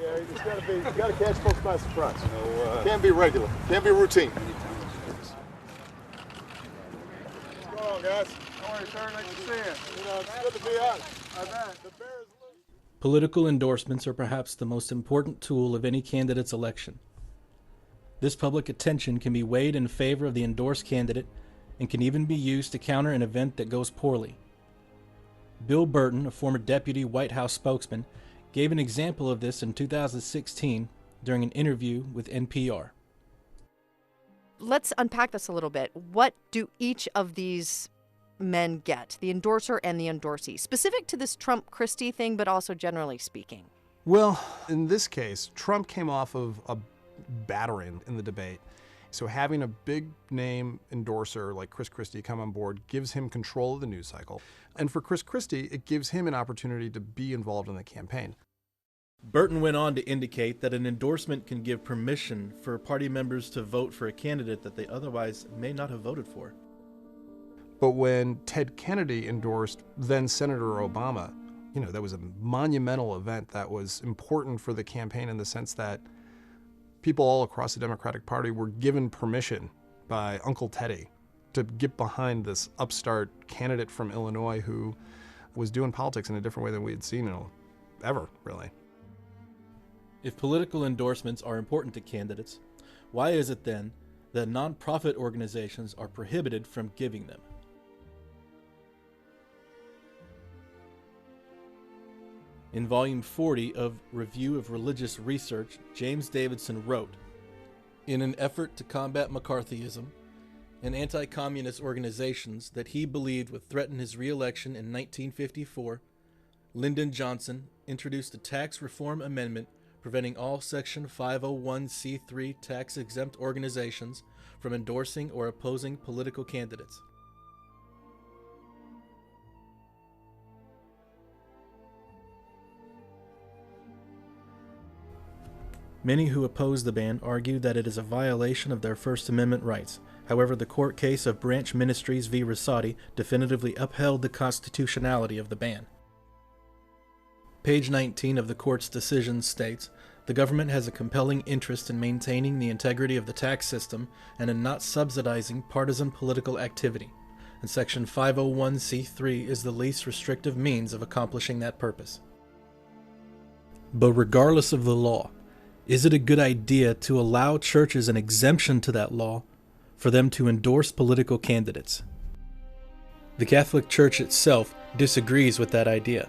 Yeah, it's got to catch folks by surprise. Can't be regular. Can't be routine. What's going on, guys? How are you, sir? Nice to see you. It's good to be out. I bet. The Bears lose. Political endorsements are perhaps the most important tool of any candidate's election. This public attention can be weighed in favor of the endorsed candidate and can even be used to counter an event that goes poorly. Bill Burton, a former deputy White House spokesman, gave an example of this in 2016 during an interview with NPR. Let's unpack this a little bit. What do each of these men get, the endorser and the endorsee, specific to this Trump-Christie thing, but also generally speaking? Well, in this case, Trump came off of a battering in the debate. So having a big name endorser like Chris Christie come on board gives him control of the news cycle. And for Chris Christie, it gives him an opportunity to be involved in the campaign. Burton went on to indicate that an endorsement can give permission for party members to vote for a candidate that they otherwise may not have voted for. But when Ted Kennedy endorsed then Senator Obama, that was a monumental event that was important for the campaign in the sense that people all across the Democratic Party were given permission by Uncle Teddy to get behind this upstart candidate from Illinois who was doing politics in a different way than we had seen ever, really. If political endorsements are important to candidates, why is it then that nonprofit organizations are prohibited from giving them? In Volume 40 of Review of Religious Research, James Davidson wrote, in an effort to combat McCarthyism and anti-communist organizations that he believed would threaten his re-election in 1954, Lyndon Johnson introduced a tax reform amendment preventing all Section 501c3 tax-exempt organizations from endorsing or opposing political candidates. Many who oppose the ban argue that it is a violation of their First Amendment rights. However, the court case of Branch Ministries v. Rosati definitively upheld the constitutionality of the ban. Page 19 of the court's decision states, the government has a compelling interest in maintaining the integrity of the tax system and in not subsidizing partisan political activity, and Section 501c3 is the least restrictive means of accomplishing that purpose. But regardless of the law, is it a good idea to allow churches an exemption to that law for them to endorse political candidates? The Catholic Church itself disagrees with that idea.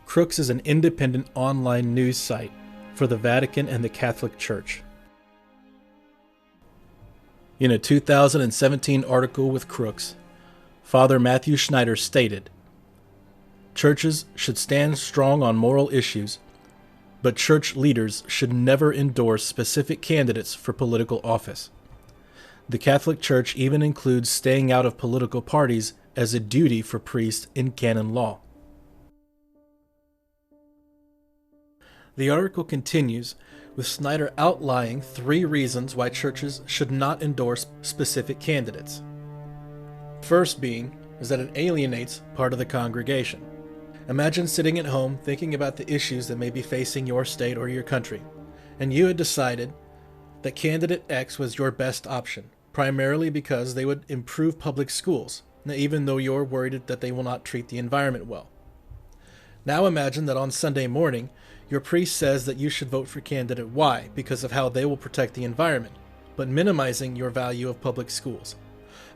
Crooks is an independent online news site for the Vatican and the Catholic Church. In a 2017 article with Crooks, Father Matthew Schneider stated, churches should stand strong on moral issues, but church leaders should never endorse specific candidates for political office. The Catholic Church even includes staying out of political parties as a duty for priests in canon law. The article continues with Snyder outlining 3 reasons why churches should not endorse specific candidates. First being is that it alienates part of the congregation. Imagine sitting at home thinking about the issues that may be facing your state or your country, and you had decided that candidate X was your best option, primarily because they would improve public schools, even though you're worried that they will not treat the environment well. Now imagine that on Sunday morning, your priest says that you should vote for candidate Y because of how they will protect the environment, but minimizing your value of public schools.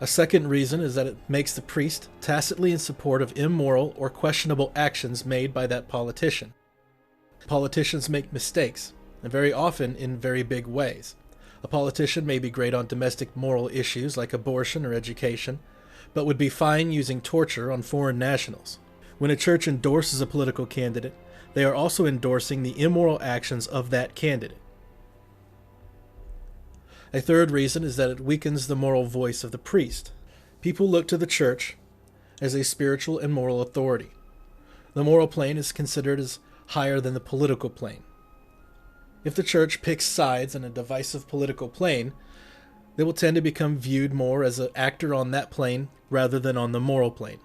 A second reason is that it makes the priest tacitly in support of immoral or questionable actions made by that politician. Politicians make mistakes, and very often in very big ways. A politician may be great on domestic moral issues like abortion or education, but would be fine using torture on foreign nationals. When a church endorses a political candidate, they are also endorsing the immoral actions of that candidate. A third reason is that it weakens the moral voice of the priest. People look to the church as a spiritual and moral authority. The moral plane is considered as higher than the political plane. If the church picks sides in a divisive political plane, they will tend to become viewed more as an actor on that plane rather than on the moral plane.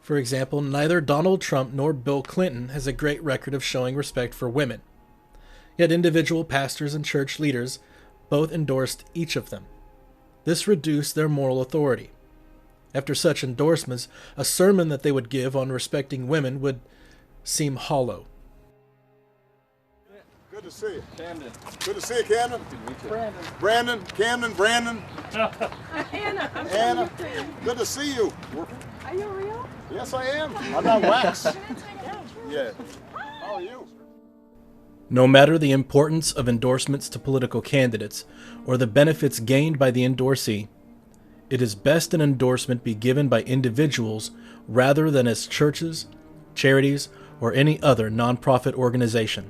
For example, neither Donald Trump nor Bill Clinton has a great record of showing respect for women. Yet individual pastors and church leaders both endorsed each of them. This reduced their moral authority. After such endorsements, a sermon that they would give on respecting women would seem hollow. Good to see you. Camden. Good to see you, Camden. Brandon. Camden, Brandon. Anna, I'm Anna. from Ukraine. Good to see you. Are you real? Yes, I am. I'm not wax. Yeah. How are you? No matter the importance of endorsements to political candidates or the benefits gained by the endorsee, it is best an endorsement be given by individuals rather than as churches, charities, or any other nonprofit organization.